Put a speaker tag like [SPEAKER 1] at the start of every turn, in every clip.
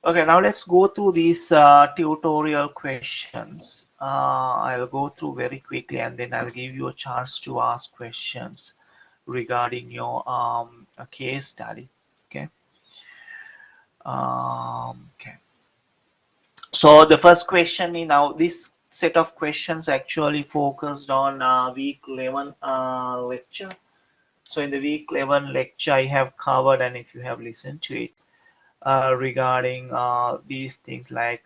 [SPEAKER 1] Okay, now let's go through these tutorial questions. I'll go through very quickly and then I'll give you a chance to ask questions regarding your case study. Okay. Okay. So the first question is now this set of questions actually focused on week 11 lecture. So in the week 11 lecture I have covered, and if you have listened to it, regarding these things like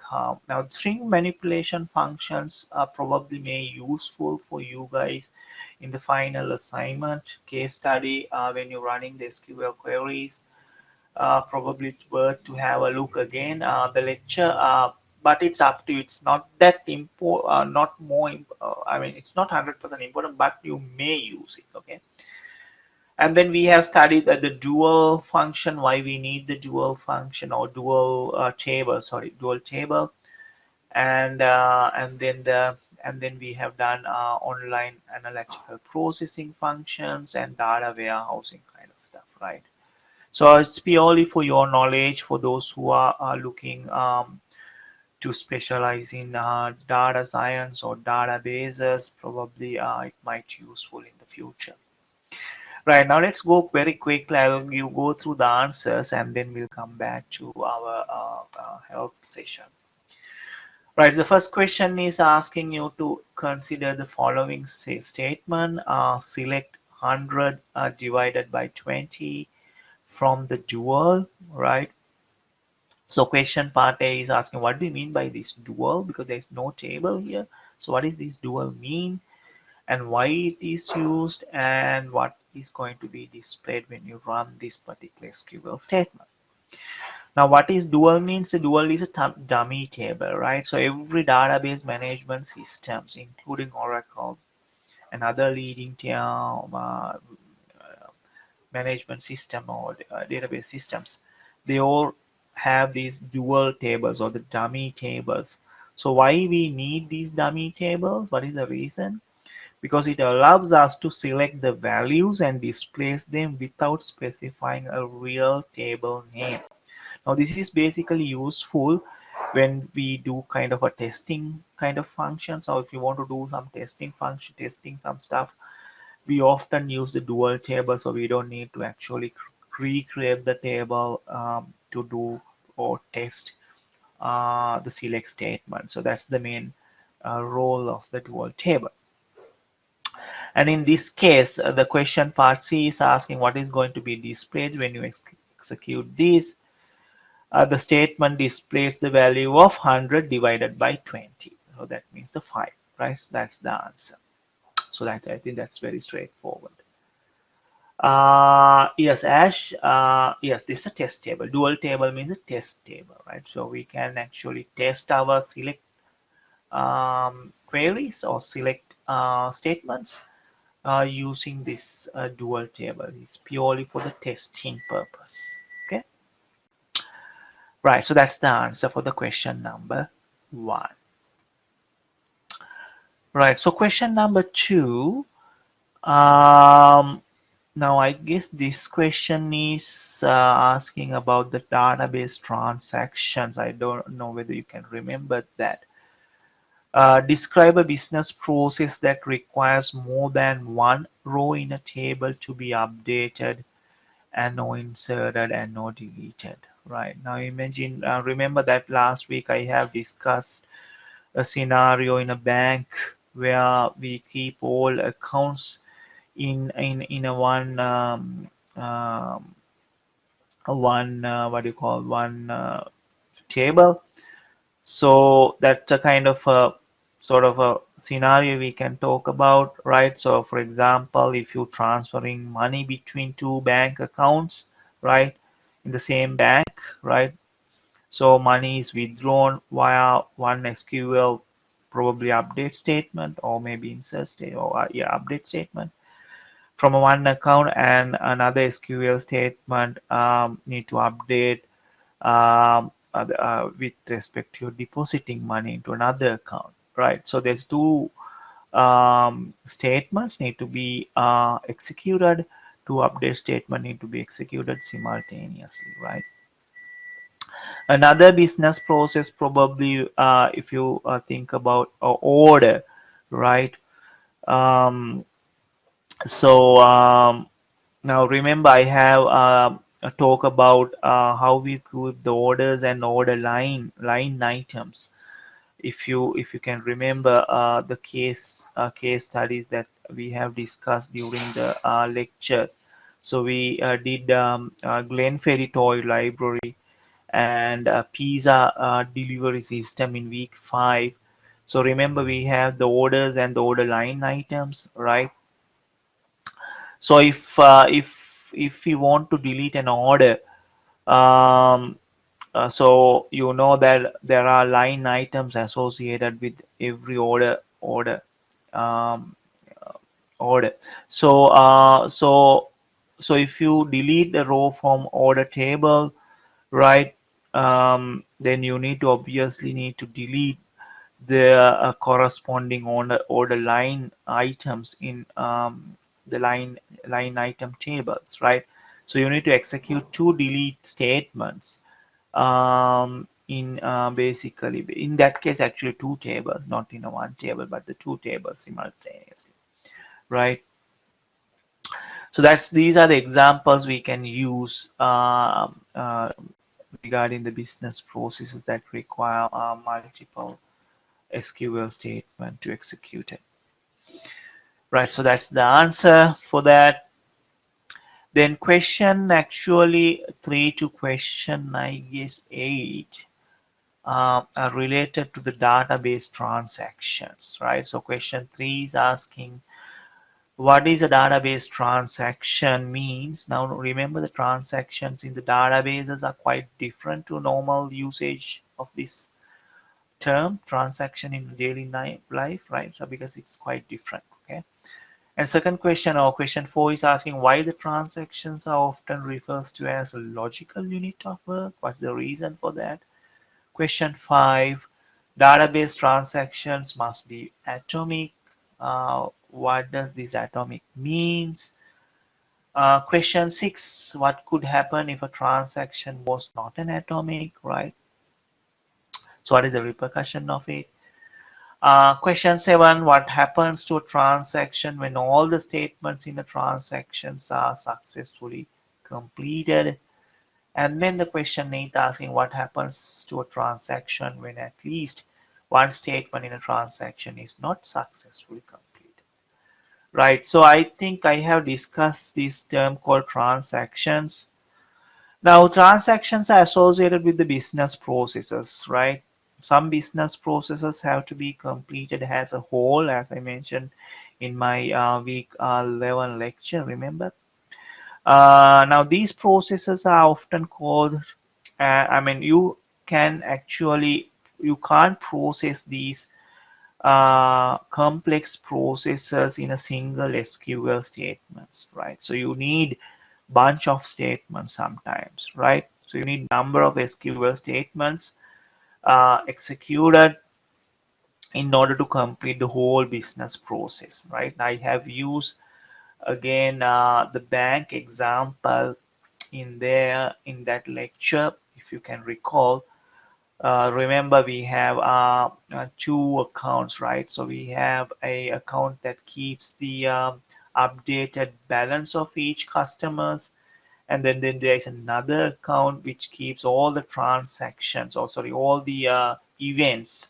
[SPEAKER 1] now string manipulation functions are probably may useful for you guys in the final assignment case study when you're running the SQL queries. Probably it's worth to have a look again the lecture, but it's up to you. It's not that important, not more I mean it's not 100% important, but you may use it. Okay. And then we have studied the dual function, why we need the dual function or dual table, sorry, dual table, and then we have done online analytical processing functions and data warehousing kind of stuff, right? So it's purely for your knowledge for those who are looking to specialize in data science or databases. Probably it might useful in the future. Right, now let's go very quickly. I'll you go through the answers and then we'll come back to our help session. Right, the first question is asking you to consider the following statement. Select 100 divided by 20 from the dual, right? So question part A is asking what do you mean by this dual, because there's no table here. So what does this dual mean? And why it is used, and what is going to be displayed when you run this particular SQL statement. Now, what is dual means? A dual is a dummy table, right? So every database management systems, including Oracle and other leading management system or database systems, they all have these dual tables or the dummy tables. So why we need these dummy tables? What is the reason? Because it allows us to select the values and displace them without specifying a real table name. Now this is basically useful when we do kind of a testing kind of function. So if you want to do some testing function, testing some stuff, we often use the dual table, so we don't need to actually recreate the table to do or test the select statement. So that's the main role of the dual table. And in this case, the question part C is asking what is going to be displayed when you execute this. The statement displays the value of 100 divided by 20. So that means the 5, right? That's the answer. So that I think that's very straightforward. Yes, Ash. Yes, this is a test table. Dual table means a test table, right? So we can actually test our select queries or select statements using this dual table. It's purely for the testing purpose. Okay, right. So that's the answer for the question number 1. Right. So question number 2. Um, Now I guess this question is asking about the database transactions. I don't know whether you can remember that. Describe a business process that requires more than one row in a table to be updated and no inserted and no deleted. Right now, imagine, remember that last week I have discussed a scenario in a bank where we keep all accounts in a one what do you call one table. So that's a kind of a sort of a scenario we can talk about, right? So for example, if you're transferring money between two bank accounts, right, in the same bank, right? So money is withdrawn via one SQL probably update statement or maybe insert state or yeah, update statement from one account, and another SQL statement need to update with respect to depositing money into another account, right? So there's two statements need to be executed. Two update statement need to be executed simultaneously, right? Another business process probably, if you think about order, right? Um, so now remember, I have a talk about how we group the orders and order line items. If you can remember the case studies that we have discussed during the lectures. So we did Glenferrie Toy Library and pizza delivery system in week 5. So remember, we have the orders and the order line items, right? So if we want to delete an order, um, so you know that there are line items associated with every um, uh, order. So if you delete the row from order table, right, then you need to obviously need to delete the corresponding order line items in the line item tables, right? So you need to execute two delete statements in basically in that case actually two tables, not in a one table, but the two tables simultaneously, right? So that's these are the examples we can use regarding the business processes that require multiple SQL statement to execute it. Right, so that's the answer for that. Then question actually 3 to question I guess 8 are related to the database transactions, right? So question 3 is asking what is a database transaction means. Now remember the transactions in the databases are quite different to normal usage of this term transaction in daily life, right? So because it's quite different, okay? And second question or question 4 is asking why the transactions are often referred to as a logical unit of work. What's the reason for that? Question 5, database transactions must be atomic. What does this atomic means? Question 6, what could happen if a transaction was not an atomic, right? So what is the repercussion of it? Question 7, what happens to a transaction when all the statements in the transactions are successfully completed? And then the question 8 asking what happens to a transaction when at least one statement in a transaction is not successfully completed. Right, so I think I have discussed this term called transactions. Now, transactions are associated with the business processes, right? Some business processes have to be completed as a whole, as I mentioned in my week 11 lecture, remember? Now, these processes are often called, I mean, you can't process these complex processes in a single SQL statements, right? So you need bunch of statements sometimes, right? So you need number of SQL statements executed in order to complete the whole business process, right? I have used again the bank example in there in that lecture, if you can recall. Remember we have two accounts, right? So we have a account that keeps the updated balance of each customers, and then there is another account which keeps all the transactions, or sorry, all the events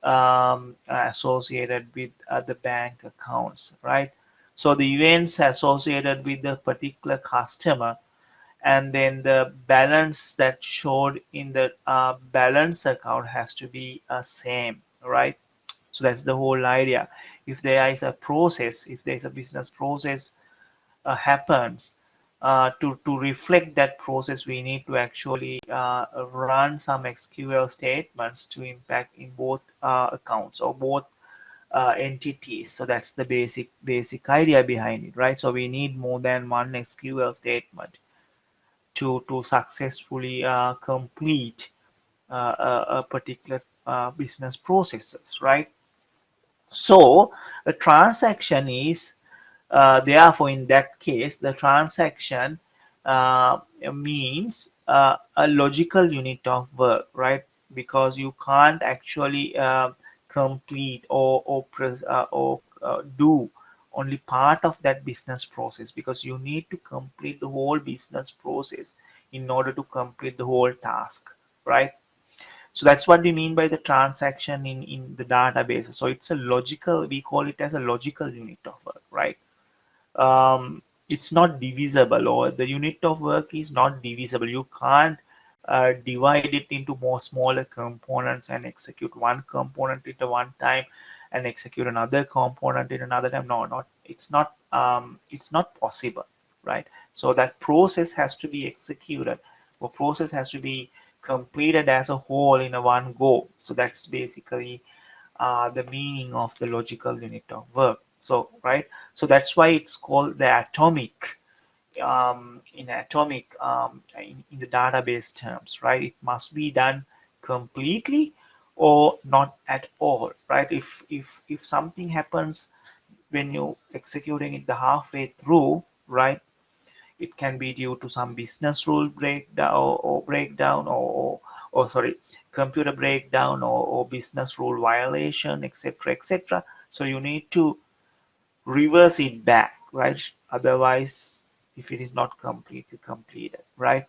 [SPEAKER 1] associated with the bank accounts, right? So the events associated with the particular customer, and then the balance that showed in the balance account has to be same, right? So that's the whole idea. If there is a process, if there is a business process happens, to reflect that process, we need to actually run some SQL statements to impact in both accounts or both entities. So that's the basic idea behind it, right? So we need more than one SQL statement to successfully complete a particular business processes, right? So a transaction is therefore in that case the transaction means a logical unit of work, right? Because you can't actually complete or do only part of that business process, because you need to complete the whole business process in order to complete the whole task, right? So that's what we mean by the transaction in the database. So it's a logical, we call it as a logical unit of work, right? It's not divisible, or the unit of work is not divisible. You can't divide it into more smaller components and execute one component at a one time and execute another component in another time. No, not it's not possible, right? So that process has to be executed, or process has to be completed as a whole in a one go. So that's basically the meaning of the logical unit of work. So, right, so that's why it's called the atomic, in the database terms, right? It must be done completely or not at all, right? If something happens when you executing it the halfway through, right, it can be due to some business rule breakdown, or sorry, computer breakdown, or business rule violation, etc., etc. So you need to reverse it back, right? Otherwise, if it is not completely completed, right?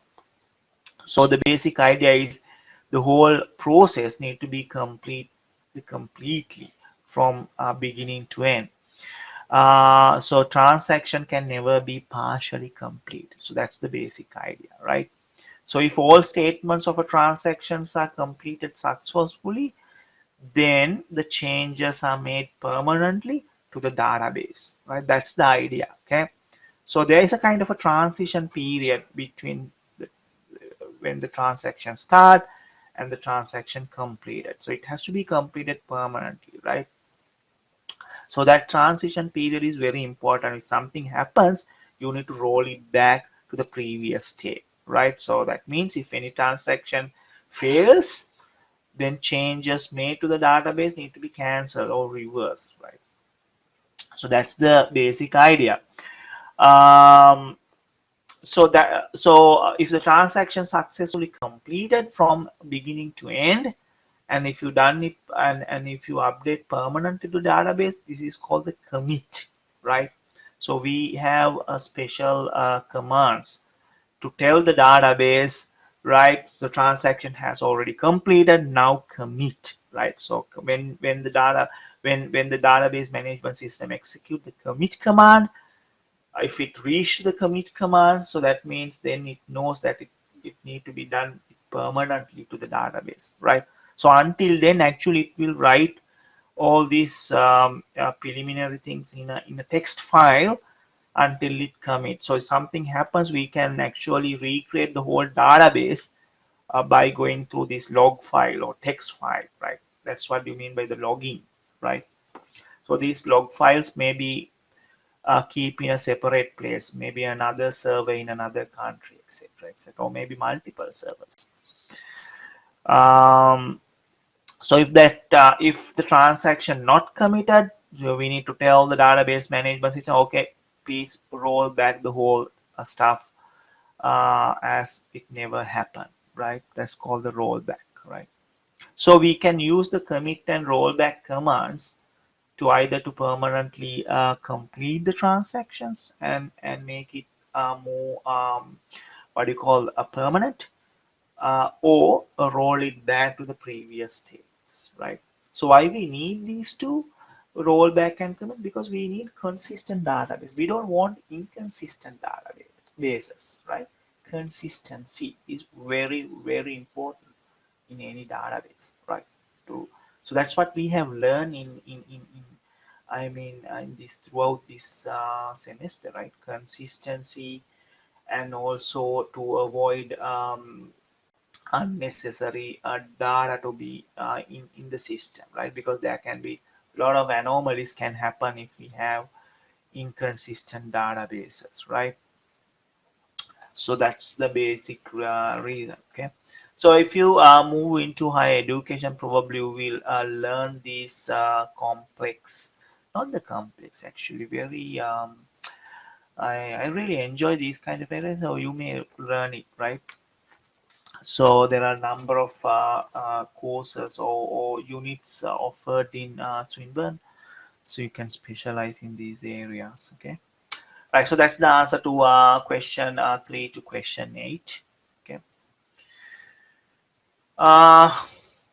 [SPEAKER 1] So the basic idea is the whole process need to be completely from beginning to end. So transaction can never be partially complete. So that's the basic idea, right? So if all statements of a transactions are completed successfully, then the changes are made permanently to the database, right? That's the idea, okay? So there is a kind of a transition period between when the transaction start and the transaction completed. So it has to be completed permanently, right? So that transition period is very important. If something happens, you need to roll it back to the previous state, right? So that means if any transaction fails, then changes made to the database need to be cancelled or reversed, right? So that's the basic idea. Um, so if the transaction successfully completed from beginning to end, and if you done it, and if you update permanently to database, this is called the commit, right? So we have a special commands to tell the database, right, the transaction has already completed, now commit, right? So when the database management system execute the commit command, if it reach the commit command, so that means then it knows that it need to be done permanently to the database, right? So until then, actually, it will write all these preliminary things in a text file until it commits. So if something happens, we can actually recreate the whole database by going through this log file or text file, right? That's what you mean by the logging, right? So these log files may be keep in a separate place, maybe another server in another country, etc., etc., or maybe multiple servers. Um, so if the transaction not committed, so we need to tell the database management system, okay, please roll back the whole stuff as it never happened, right? That's called the rollback, right? So we can use the commit and rollback commands to either to permanently complete the transactions and make it more what do you call a permanent, or roll it back to the previous states, right? So why we need these two, roll back and commit? Because we need consistent database. We don't want inconsistent databases, right? Consistency is very, very important in any database, right? To, so that's what we have learned in I mean, in this throughout this semester, right? Consistency, and also to avoid unnecessary data to be in the system, right? Because there can be a lot of anomalies can happen if we have inconsistent databases, right? So that's the basic reason, okay? So if you move into higher education, probably you will learn these complex, not the complex, actually very I really enjoy these kind of areas, so you may learn it, right? So there are a number of courses or units offered in Swinburne, so you can specialize in these areas. Okay, right. So that's the answer to question 3 to question 8. Okay. Uh,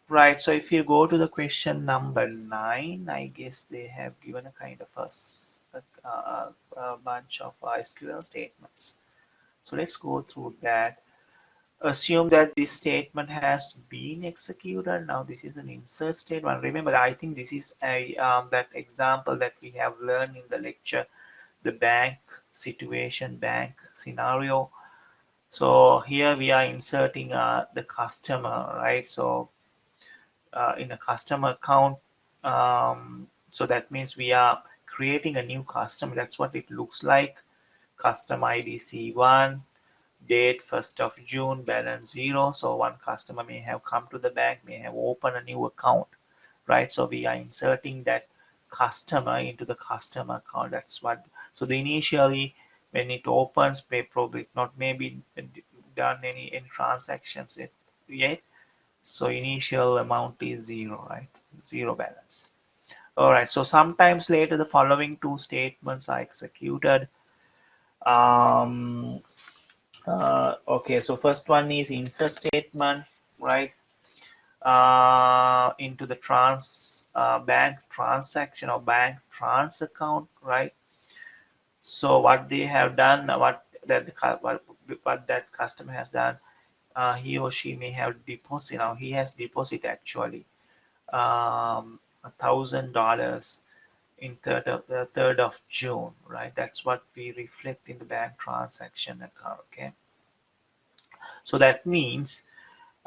[SPEAKER 1] right. So if you go to the question number 9, I guess they have given a kind of a bunch of SQL statements. So let's go through that. Assume that this statement has been executed. Now this is an insert statement. Remember, I think this is a that example that we have learned in the lecture, the bank situation, bank scenario. So here we are inserting the customer, right? So in a customer account, so that means we are creating a new customer. That's what it looks like. Customer ID C1, date 1st of June, balance 0. So one customer may have come to the bank, may have opened a new account, right? So we are inserting that customer into the customer account. That's what. So the initially when it opens, may probably not maybe done any transactions yet. So initial amount is 0, right? 0 balance. All right. So sometimes later the following two statements are executed. Um, okay, so first one is insert statement, right? Into the bank transaction or bank trans account, right? So what they have done, what that customer has done, he or she may have deposit. Now he has deposit actually $1,000 in third of June, right? That's what we reflect in the bank transaction account. Okay, so that means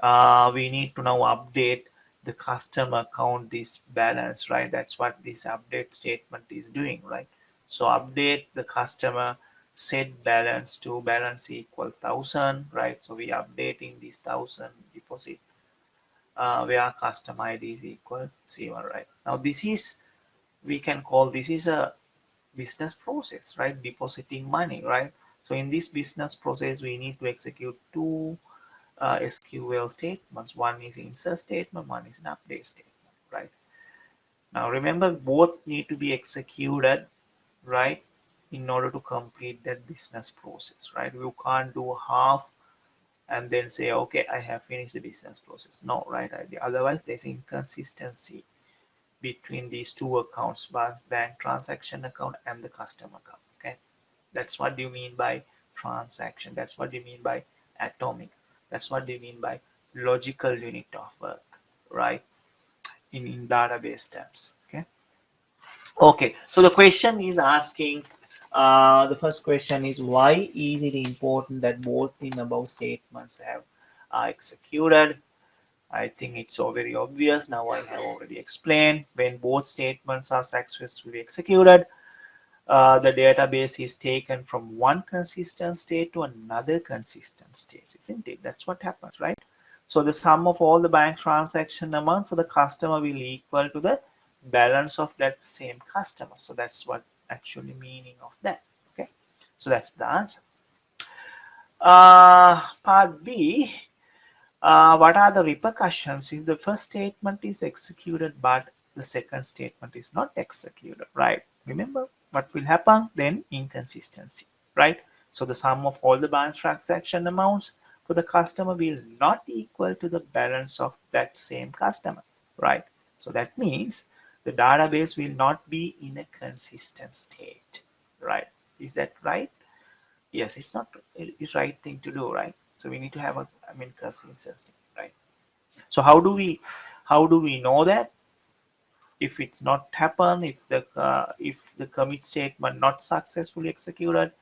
[SPEAKER 1] we need to now update the customer account this balance, right? That's what this update statement is doing, right? So update the customer set balance to balance equal 1,000, right? So we updating this 1,000 deposit where customer ID is equal C1, right? Now this is, we can call this is a business process, right? Depositing money, right? So in this business process, we need to execute two SQL statements. One is insert statement, one is an update statement, right? Now remember, both need to be executed, right, in order to complete that business process, right? You can't do half and then say, okay, I have finished the business process. No, right? Otherwise, there's inconsistency between these two accounts, bank transaction account and the customer account. Okay, that's what you mean by transaction. That's what you mean by atomic. That's what you mean by logical unit of work, right? In database terms. Okay. Okay. So the question is asking. The first question is, why is it important that both the above statements have executed? I think it's so very obvious. Now I have already explained, when both statements are successfully executed, the database is taken from one consistent state to another consistent state, isn't it? That's what happens, right? So the sum of all the bank transaction amount for the customer will equal to the balance of that same customer. So that's what actually meaning of that. Okay, so that's the answer. Part B. What are the repercussions if the first statement is executed but the second statement is not executed, right? Remember what will happen then? Inconsistency, right? So the sum of all the balance transaction amounts for the customer will not equal to the balance of that same customer, right? So that means the database will not be in a consistent state, right? Is that right? Yes, it's not, it's right thing to do, right? So we need to have a, I mean, consistency, right? So how do we know that if it's not happen, if the commit statement not successfully executed?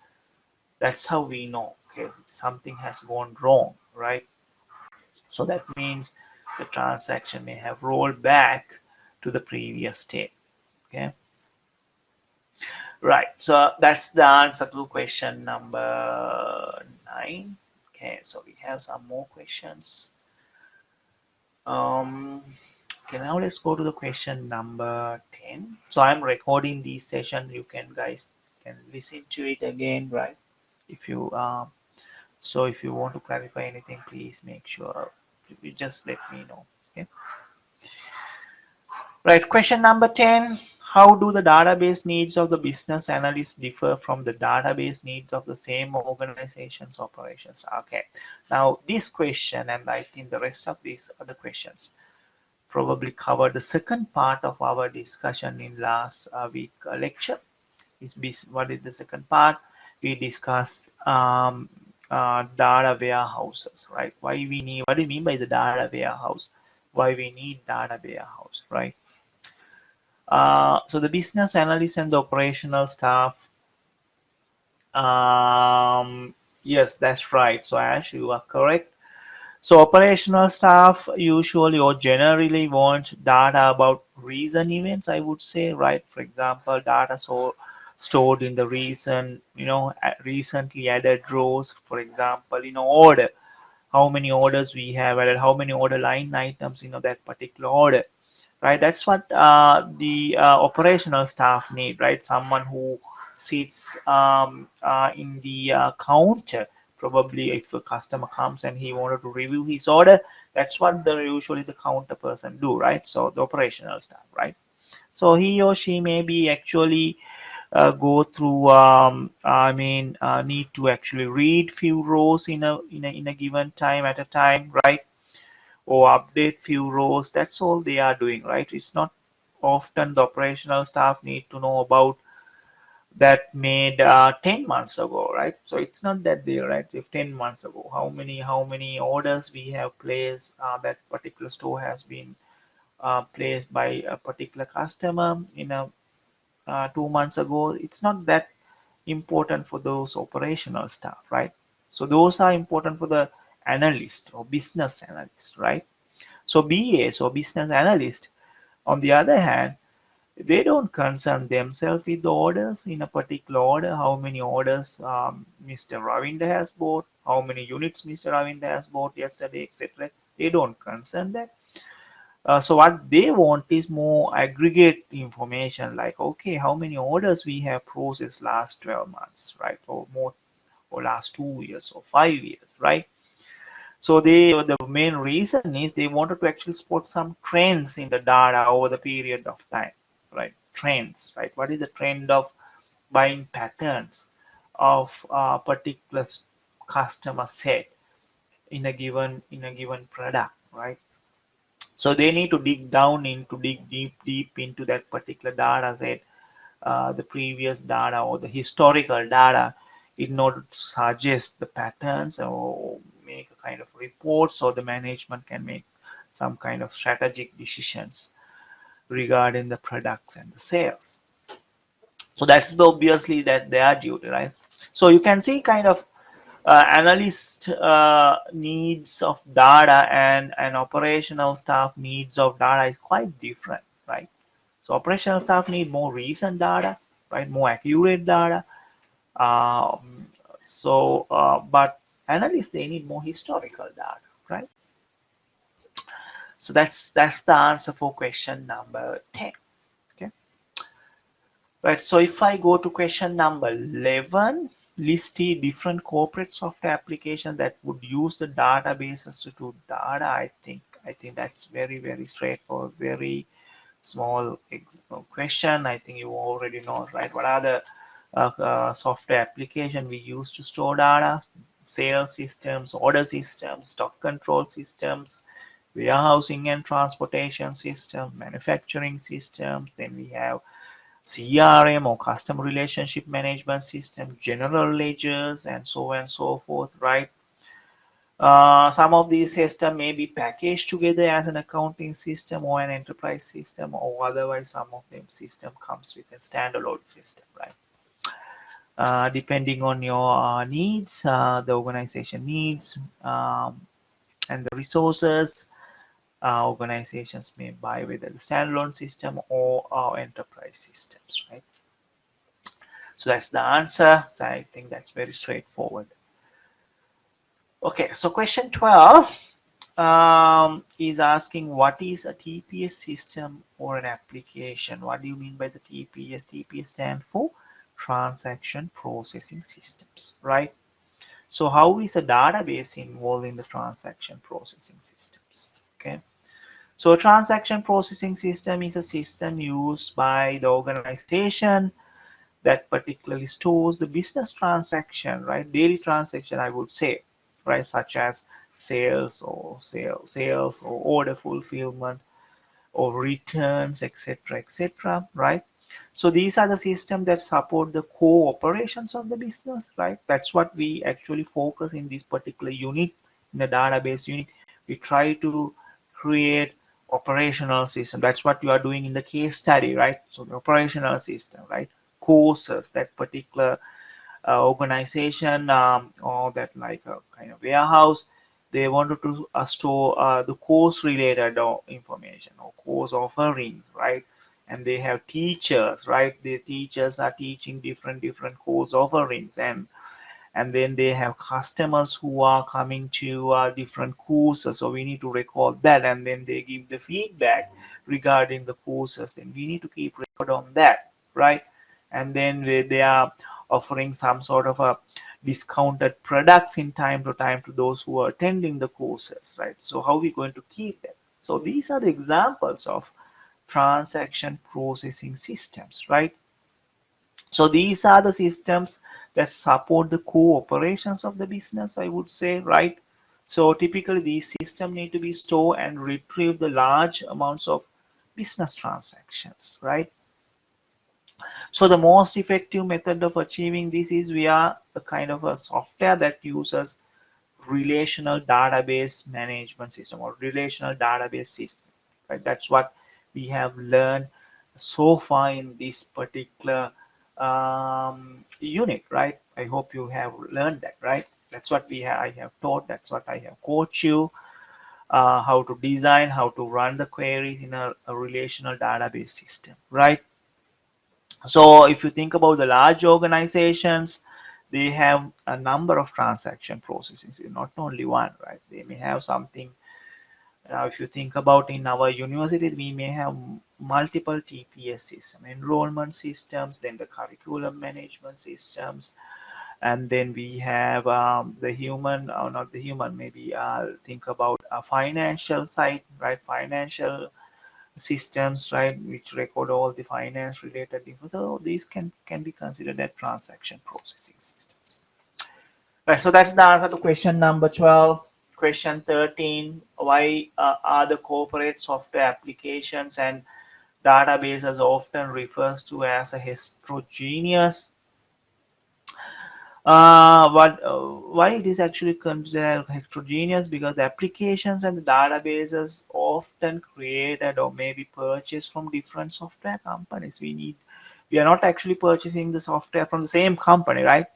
[SPEAKER 1] That's how we know, okay, something has gone wrong, right? So that means the transaction may have rolled back to the previous state. Okay, right. So that's the answer to question number 9. Okay, so we have some more questions. Okay, now let's go to the question number 10. So I'm recording this session. You can guys can listen to it again, right? If you if you want to clarify anything, please make sure you just let me know. Okay. Right. Question number 10. How do the database needs of the business analyst differ from the database needs of the same organization's operations? Okay. Now, this question, and I think the rest of these other questions, probably covered the second part of our discussion in last week lecture. What is the second part? We discussed data warehouses, right? Why we need, what do you mean by the data warehouse? Why we need data warehouse, right? So the business analyst and the operational staff. Yes, that's right. So Ash, you are correct. So operational staff usually or generally want data about recent events, I would say, right? For example, data stored in the recent, recently added rows, for example, order, how many orders we have added, how many order line items, that particular order, right? That's what the operational staff need, right? Someone who sits in the counter. Probably if a customer comes and he wanted to review his order, that's what usually the counter person do, right? So the operational staff, right? So he or she may be actually go through need to actually read few rows in a given time at a time, right? Or update few rows. That's all they are doing, right? It's not often the operational staff need to know about that made 10 months ago, right? So it's not that they, right? If 10 months ago, how many orders we have placed, that particular store has been placed by a particular customer in a 2 months ago. It's not that important for those operational staff, right? So those are important for the analyst or business analyst, right? So BAs or business analyst, on the other hand, they don't concern themselves with the orders in a particular order, how many orders Mr. Ravinder has bought, how many units Mr. Ravinder has bought yesterday, etc. They don't concern that. So what they want is more aggregate information, like, okay, how many orders we have processed last 12 months, right? Or more, or last 2 years or 5 years, right? So the main reason is they wanted to actually spot some trends in the data over the period of time, right? Trends, right? What is the trend of buying patterns of a particular customer set in a given product, right? So they need to dig deep into that particular data set, the previous data or the historical data, in order to suggest the patterns or make a kind of report so the management can make some kind of strategic decisions regarding the products and the sales. So that's obviously that their duty, right? So you can see kind of analyst needs of data and operational staff needs of data is quite different, right? So operational staff need more recent data, right? More accurate data. Um, but analysts, they need more historical data, right? So that's the answer for question number 10. Okay. Right. So if I go to question number 11, list the different corporate software applications that would use the databases to do data. I think that's very straightforward, very small question. I think you already know, right? What are the software application we use to store data? Sales systems, order systems, stock control systems, warehousing and transportation system, manufacturing systems. Then we have CRM or customer relationship management system, general ledgers, and so on and so forth, right? Some of these systems may be packaged together as an accounting system or an enterprise system, or otherwise some of them system comes with a standalone system, right? Depending on your needs, the organization needs, and the resources, organizations may buy whether the standalone system or enterprise systems, right? So that's the answer. So I think that's very straightforward. Okay, so question 12 is asking, what is a TPS system or an application? What do you mean by the TPS? TPS stand for transaction processing systems, right? So how is a database involved in the transaction processing systems? Okay. So a transaction processing system is a system used by the organization that particularly stores the business transaction, right? Daily transaction, I would say, right? Such as sales or order fulfillment or returns, etc., etc., right? So these are the systems that support the core operations of the business, right? That's what we actually focus in this particular unit, in the database unit. We try to create operational system. That's what you are doing in the case study, right? So the operational system, right? Courses, that particular organization or that like a kind of warehouse, they wanted to store the course related information or course offerings, right? And they have teachers, right? The teachers are teaching different course offerings, and then they have customers who are coming to different courses, so we need to record that, and then they give the feedback regarding the courses, then we need to keep record on that, right? And then they are offering some sort of a discounted products in time to time to those who are attending the courses, right? So how are we going to keep that? So these are the examples of transaction processing systems, right? So these are the systems that support the core operations of the business, I would say, right? So typically these systems need to be stored and retrieve the large amounts of business transactions, right? So the most effective method of achieving this is via a kind of a software that uses relational database management system or relational database system, right? That's what we have learned so far in this particular unit, right? I hope you have learned that, right? That's what I have taught. That's what I have coached you, how to design, how to run the queries in a relational database system, right? So if you think about the large organizations, they have a number of transaction processes, not only one, right? They may have something. Now, if you think about in our university, we may have multiple TPS system, enrollment systems, then the curriculum management systems, and then we have the human, or not the human, maybe think about a financial side, right? Financial systems, right, which record all the finance related info. So these can be considered as transaction processing systems. Right, so that's the answer to question number 12. Question 13, why are the corporate software applications and databases often refers to as a heterogeneous? Why it is actually considered heterogeneous? Because the applications and the databases often created or maybe purchased from different software companies. We are not actually purchasing the software from the same company, right?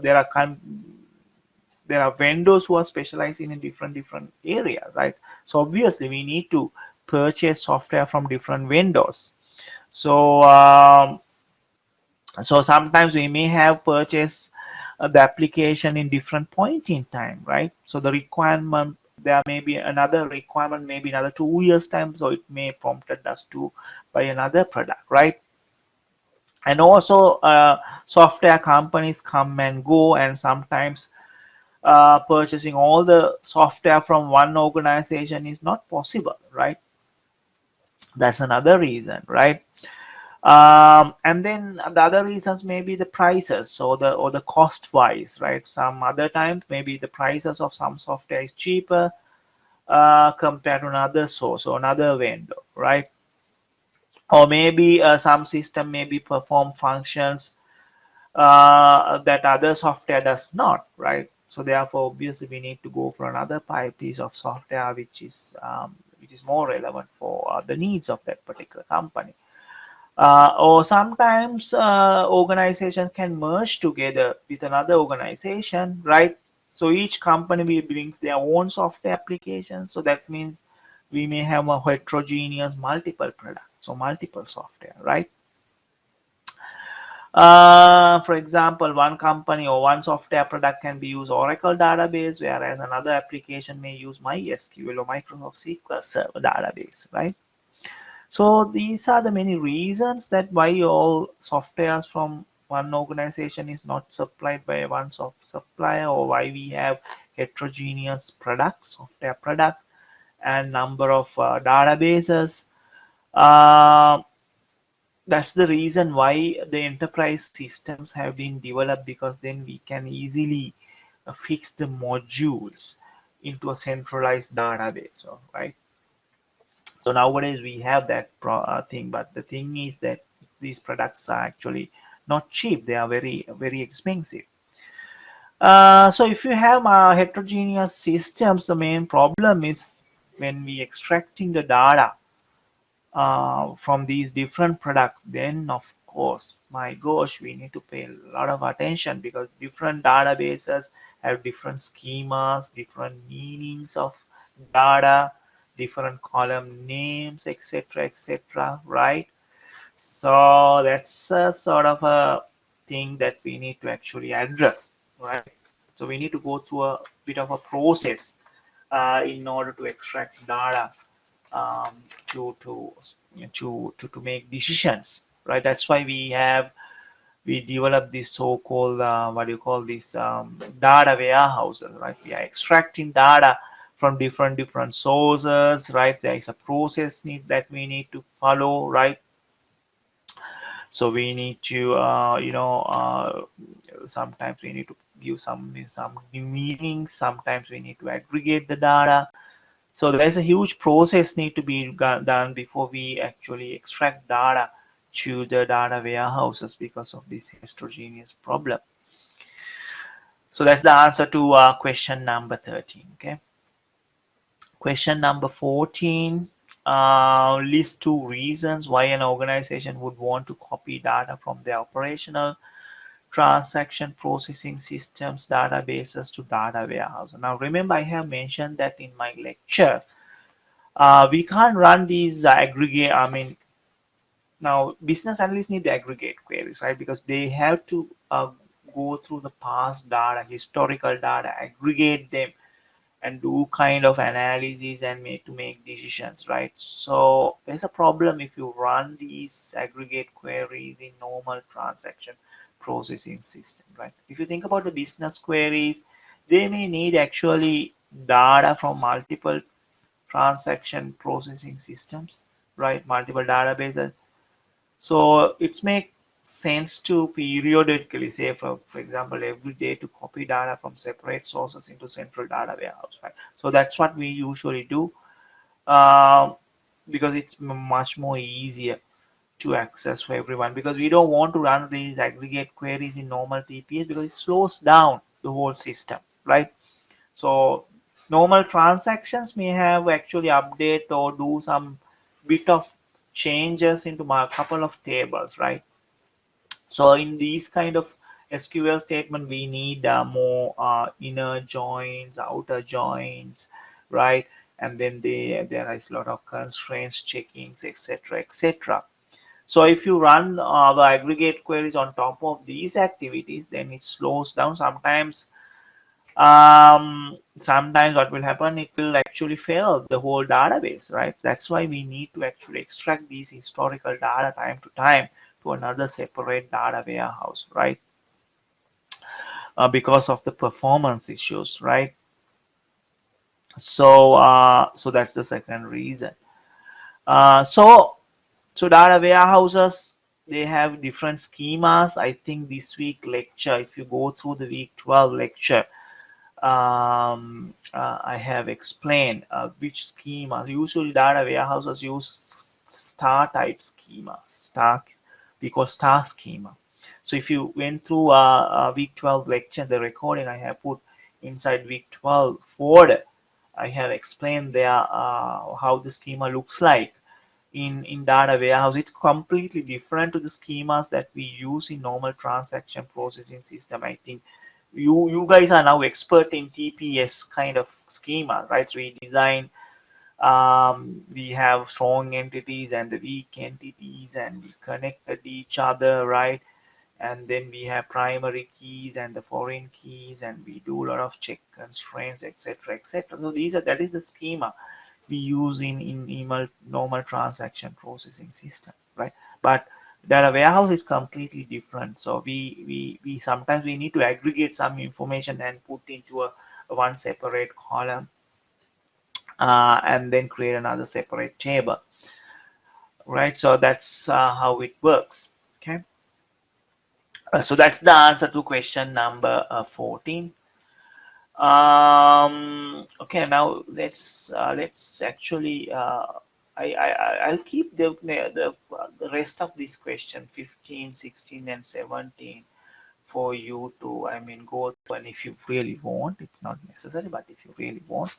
[SPEAKER 1] There are vendors who are specializing in different areas, right? So obviously we need to purchase software from different vendors. So so sometimes we may have purchased the application in different point in time, right? So the requirement, there may be another requirement, maybe another 2 years time, so it may prompted us to buy another product, right? And also software companies come and go, and sometimes purchasing all the software from one organization is not possible, right? That's another reason, right? And then the other reasons may be the prices, so the cost wise, right? Some other times maybe the prices of some software is cheaper compared to another source or another vendor, right? Or maybe some system maybe perform functions that other software does not, right? So therefore, obviously, we need to go for another piece of software which is more relevant for the needs of that particular company. Or sometimes organizations can merge together with another organization, right? So each company will brings their own software applications. So that means we may have a heterogeneous multiple products, so multiple software, right? For example, one company or one software product can be use Oracle database, whereas another application may use MySQL or Microsoft SQL Server database, right? So these are the many reasons that why all softwares from one organization is not supplied by one supplier, or why we have heterogeneous products of their product and number of databases. Uh, that's the reason why the enterprise systems have been developed, because then we can easily fix the modules into a centralized database, right? So nowadays we have that thing, but the thing is that these products are actually not cheap. They are very expensive. So if you have heterogeneous systems, the main problem is when we extracting the data from these different products, then of course, my gosh, we need to pay a lot of attention, because different databases have different schemas, different meanings of data, different column names, etc., etc., right? So that's a sort of a thing that we need to actually address, right? So we need to go through a bit of a process in order to extract data, um, to, to to make decisions, right? That's why we develop this so-called what do you call this, data warehouses, right? We are extracting data from different sources, right? There is a process that we need to follow, right? So we need to sometimes we need to give some meanings, sometimes we need to aggregate the data. So there's a huge process need to be done before we actually extract data to the data warehouses, because of this heterogeneous problem. So that's the answer to question number 13. Okay. Question number 14. List two reasons why an organization would want to copy data from their operational transaction processing systems databases to data warehouse. Now remember, I have mentioned that in my lecture. We can't run these aggregate. I mean, now business analysts need to aggregate queries, right? Because they have to go through the past data, historical data, aggregate them, and do kind of analysis and make decisions, right? So there's a problem if you run these aggregate queries in normal transaction processing system, right? If you think about the business queries, they may need actually data from multiple transaction processing systems, right? Multiple databases. So it's make sense to periodically, say for example, every day to copy data from separate sources into central data warehouse, right? So that's what we usually do, um, because it's much more easier to access for everyone, because we don't want to run these aggregate queries in normal TPS, because it slows down the whole system, right? So normal transactions may have actually update or do some bit of changes into a couple of tables, right? So in these kind of SQL statement, we need more inner joins, outer joins, right? And then there is a lot of constraints, checkings, etc., etc. So if you run the aggregate queries on top of these activities, then it slows down. Sometimes what will happen, it will actually fail the whole database, right? That's why we need to actually extract these historical data time to time to another separate data warehouse, right? Because of the performance issues, right? So that's the second reason. So data warehouses, they have different schemas. I think this week lecture, if you go through the week 12 lecture, I have explained which schema. Usually data warehouses use star type schema, star, because star schema. So if you went through week 12 lecture, the recording I have put inside week 12 folder, I have explained there how the schema looks like in data warehouse. It's completely different to the schemas that we use in normal transaction processing system. I think you guys are now expert in TPS kind of schema, right? So we design, we have strong entities and the weak entities, and we connected each other, right? And then we have primary keys and the foreign keys, and we do a lot of check constraints, etc., etc. So that is the schema we use in email normal transaction processing system, right? But Data warehouse is completely different. So we sometimes we need to aggregate some information and put into a one separate column, and then create another separate table, right? So that's how it works. Okay. So that's the answer to question number 14. Okay, now let's actually I'll keep the rest of this question 15, 16, and 17 for you to, I mean, go through, and if you really want, it's not necessary, but if you really want,